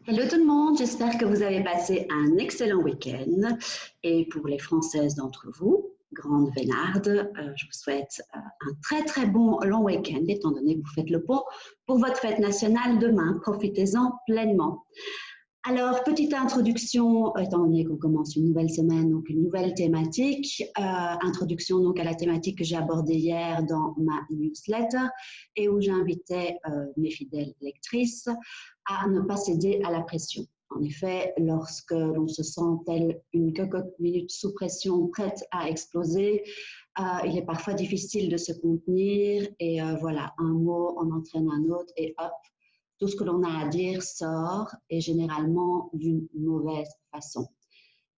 Hello tout le monde, j'espère que vous avez passé un excellent week-end. Et pour les Françaises d'entre vous, grande Vénarde, je vous souhaite un très très bon long week-end, étant donné que vous faites le pont pour votre fête nationale demain. Profitez-en pleinement. Alors, petite introduction, étant donné qu'on commence une nouvelle semaine, donc une nouvelle thématique. Introduction donc à la thématique que j'ai abordée hier dans ma newsletter et où j'invitais mes fidèles lectrices à ne pas céder à la pression. En effet, lorsque l'on se sent telle une cocotte minute sous pression, prête à exploser, il est parfois difficile de se contenir et voilà, un mot en entraîne un autre et hop, tout ce que l'on a à dire sort et généralement d'une mauvaise façon.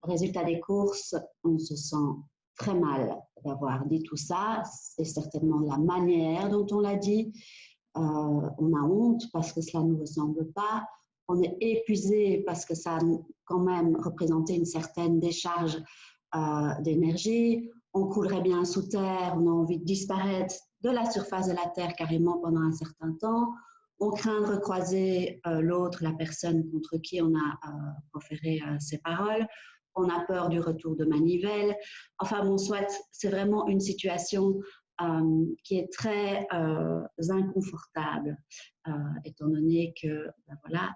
Résultat des courses, on se sent très mal d'avoir dit tout ça. C'est certainement la manière dont on l'a dit. On a honte parce que cela ne nous ressemble pas. On est épuisé parce que ça a quand même représenté une certaine décharge d'énergie. On coulerait bien sous terre, on a envie de disparaître de la surface de la terre carrément pendant un certain temps. On craint de recroiser l'autre, la personne contre qui on a proféré ces paroles. On a peur du retour de manivelle. Enfin bon, soit c'est vraiment une situation qui est très inconfortable, étant donné que ben voilà,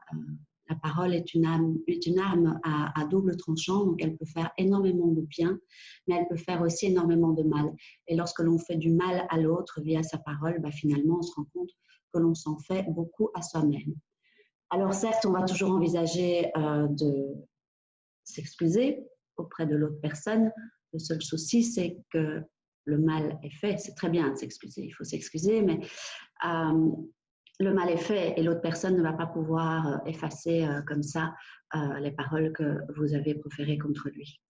la parole est une arme à double tranchant, donc elle peut faire énormément de bien, mais elle peut faire aussi énormément de mal. Et lorsque l'on fait du mal à l'autre via sa parole, ben finalement, on se rend compte que l'on s'en fait beaucoup à soi-même. Alors certes, on va toujours envisager de s'excuser auprès de l'autre personne. Le seul souci, c'est que le mal est fait. C'est très bien de s'excuser, il faut s'excuser, mais le mal est fait et l'autre personne ne va pas pouvoir effacer comme ça les paroles que vous avez proférées contre lui.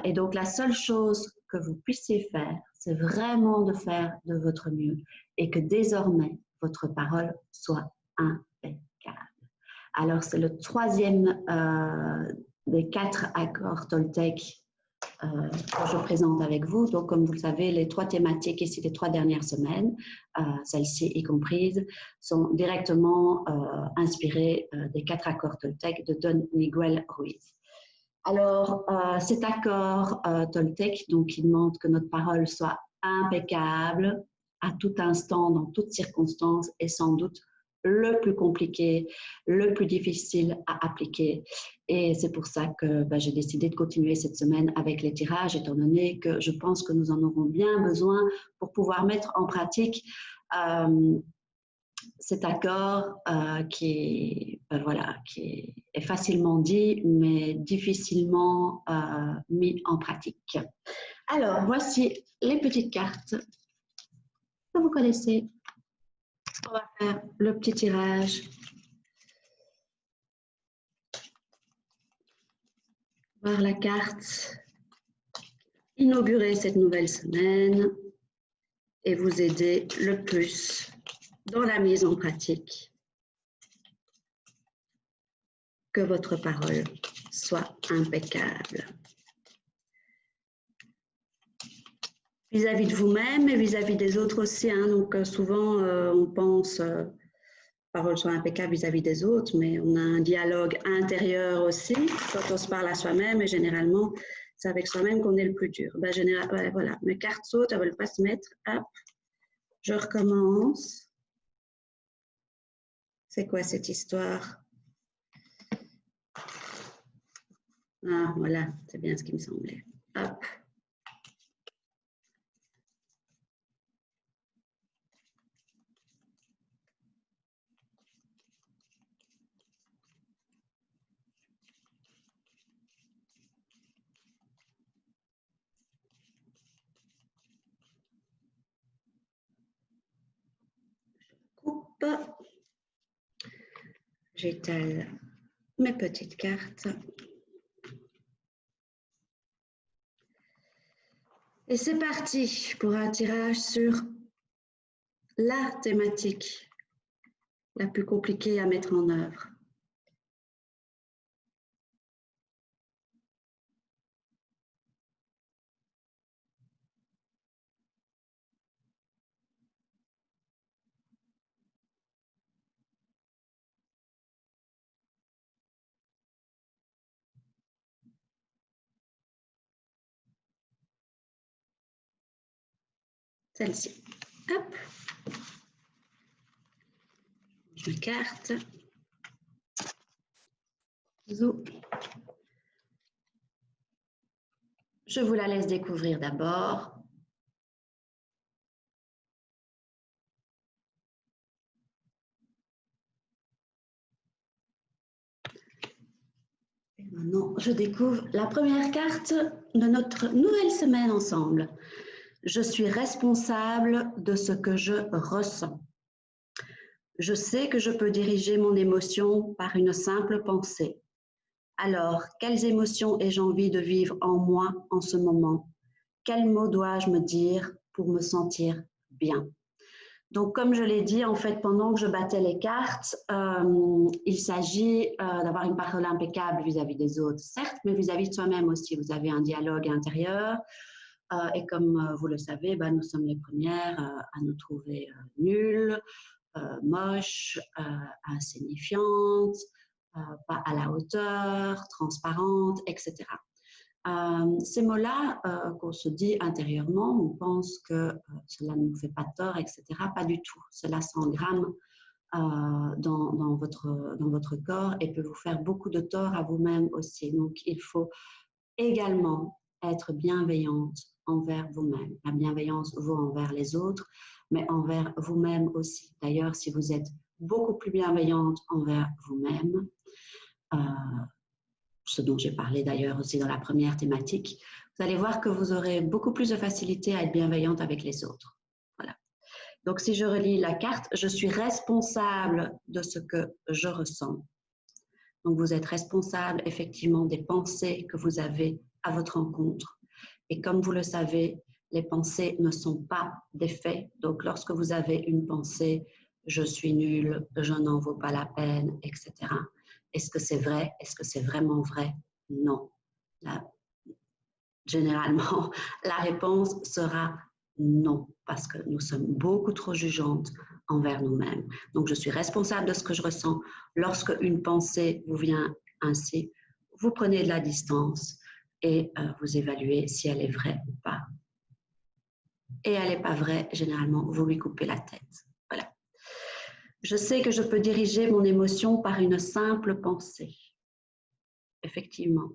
Et donc, la seule chose que vous puissiez faire, c'est vraiment de faire de votre mieux et que désormais, votre parole soit impeccable. Alors, c'est le troisième des 4 accords Toltec que je présente avec vous. Donc, comme vous le savez, les 3 thématiques ici des 3 dernières semaines, celle-ci y comprise, sont directement inspirées des 4 accords Toltec de Don Miguel Ruiz. Alors, cet accord Toltec, donc, il demande que notre parole soit impeccable à tout instant, dans toutes circonstances, est sans doute le plus compliqué, le plus difficile à appliquer. Et c'est pour ça que j'ai décidé de continuer cette semaine avec les tirages, étant donné que je pense que nous en aurons bien besoin pour pouvoir mettre en pratique cet accord qui est facilement dit, mais difficilement mis en pratique. Alors, voici les petites cartes que vous connaissez. On va faire le petit tirage. Voir la carte, inaugurer cette nouvelle semaine et vous aider le plus dans la mise en pratique. Que votre parole soit impeccable. Vis-à-vis de vous-même et vis-à-vis des autres aussi. Hein. Donc souvent, on pense parole soit impeccable vis-à-vis des autres, mais on a un dialogue intérieur aussi quand on se parle à soi-même et généralement, c'est avec soi-même qu'on est le plus dur. Ben, voilà, mes cartes sautent, elles ne veulent pas se mettre. Hop, je recommence. C'est quoi cette histoire? Ah, voilà, c'est bien ce qui me semblait. Hop. Coupe. J'étale mes petites cartes. Et c'est parti pour un tirage sur la thématique la plus compliquée à mettre en œuvre. celle-ci. Hop. Je carte. Zou. Je vous la laisse découvrir d'abord. Et maintenant, je découvre la première carte de notre nouvelle semaine ensemble. Je suis responsable de ce que je ressens. Je sais que je peux diriger mon émotion par une simple pensée. Alors, quelles émotions ai-je envie de vivre en moi en ce moment? Quels mots dois-je me dire pour me sentir bien? Donc, comme je l'ai dit, en fait, pendant que je battais les cartes, il s'agit d'avoir une parole impeccable vis-à-vis des autres, certes, mais vis-à-vis de soi-même aussi. Vous avez un dialogue intérieur et comme vous le savez, nous sommes les premières à nous trouver nulles, moches, insignifiantes, pas à la hauteur, transparentes, etc. Ces mots-là qu'on se dit intérieurement, on pense que cela ne nous fait pas tort, etc. Pas du tout. Cela s'engramme dans votre corps et peut vous faire beaucoup de tort à vous-même aussi. Donc, il faut également être bienveillante envers vous-même. La bienveillance vaut envers les autres, mais envers vous-même aussi. D'ailleurs, si vous êtes beaucoup plus bienveillante envers vous-même, ce dont j'ai parlé d'ailleurs aussi dans la première thématique, vous allez voir que vous aurez beaucoup plus de facilité à être bienveillante avec les autres. Voilà. Donc, si je relis la carte, je suis responsable de ce que je ressens. Donc, vous êtes responsable effectivement des pensées que vous avez à votre encontre. Et comme vous le savez, les pensées ne sont pas des faits. Donc, lorsque vous avez une pensée, je suis nulle, je n'en vaux pas la peine, etc. Est-ce que c'est vrai? Est-ce que c'est vraiment vrai? Non. Là, généralement, la réponse sera non, parce que nous sommes beaucoup trop jugeantes envers nous-mêmes. Donc, je suis responsable de ce que je ressens. Lorsque une pensée vous vient ainsi, vous prenez de la distance et vous évaluez si elle est vraie ou pas. Et elle n'est pas vraie, généralement, vous lui coupez la tête. Voilà. Je sais que je peux diriger mon émotion par une simple pensée. Effectivement.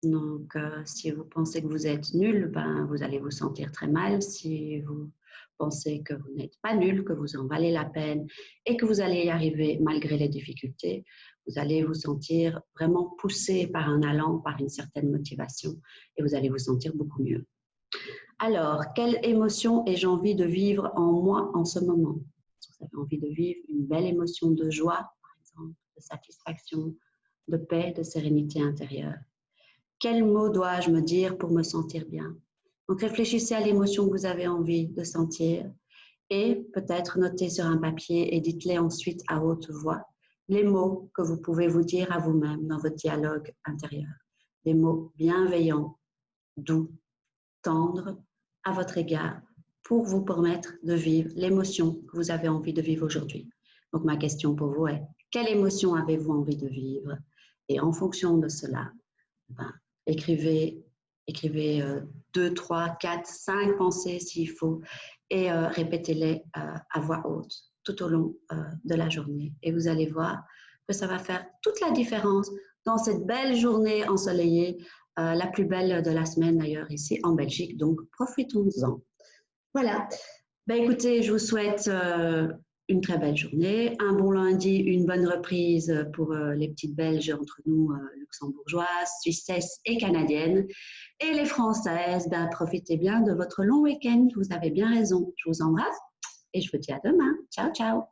Donc, si vous pensez que vous êtes nul, vous allez vous sentir très mal. Si vous pensez que vous n'êtes pas nul, que vous en valez la peine et que vous allez y arriver malgré les difficultés, vous allez vous sentir vraiment poussé par un allant, par une certaine motivation et vous allez vous sentir beaucoup mieux. Alors, quelle émotion ai-je envie de vivre en moi en ce moment? Est-ce que vous avez envie de vivre une belle émotion de joie, par exemple, de satisfaction, de paix, de sérénité intérieure? Quels mots dois-je me dire pour me sentir bien? Donc, réfléchissez à l'émotion que vous avez envie de sentir et peut-être notez sur un papier et dites-les ensuite à haute voix les mots que vous pouvez vous dire à vous-même dans votre dialogue intérieur. Des mots bienveillants, doux, tendres à votre égard pour vous permettre de vivre l'émotion que vous avez envie de vivre aujourd'hui. Donc, ma question pour vous est, quelle émotion avez-vous envie de vivre? Et en fonction de cela, écrivez 2, 3, 4, 5 pensées s'il faut et répétez-les à voix haute tout au long de la journée. Et vous allez voir que ça va faire toute la différence dans cette belle journée ensoleillée, la plus belle de la semaine d'ailleurs ici en Belgique. Donc, profitons-en. Voilà. Écoutez, je vous souhaite une très belle journée, un bon lundi, une bonne reprise pour les petites Belges entre nous, luxembourgeoises, suissesses et canadiennes. Et les Françaises, profitez bien de votre long week-end. Vous avez bien raison. Je vous embrasse et je vous dis à demain. Ciao, ciao.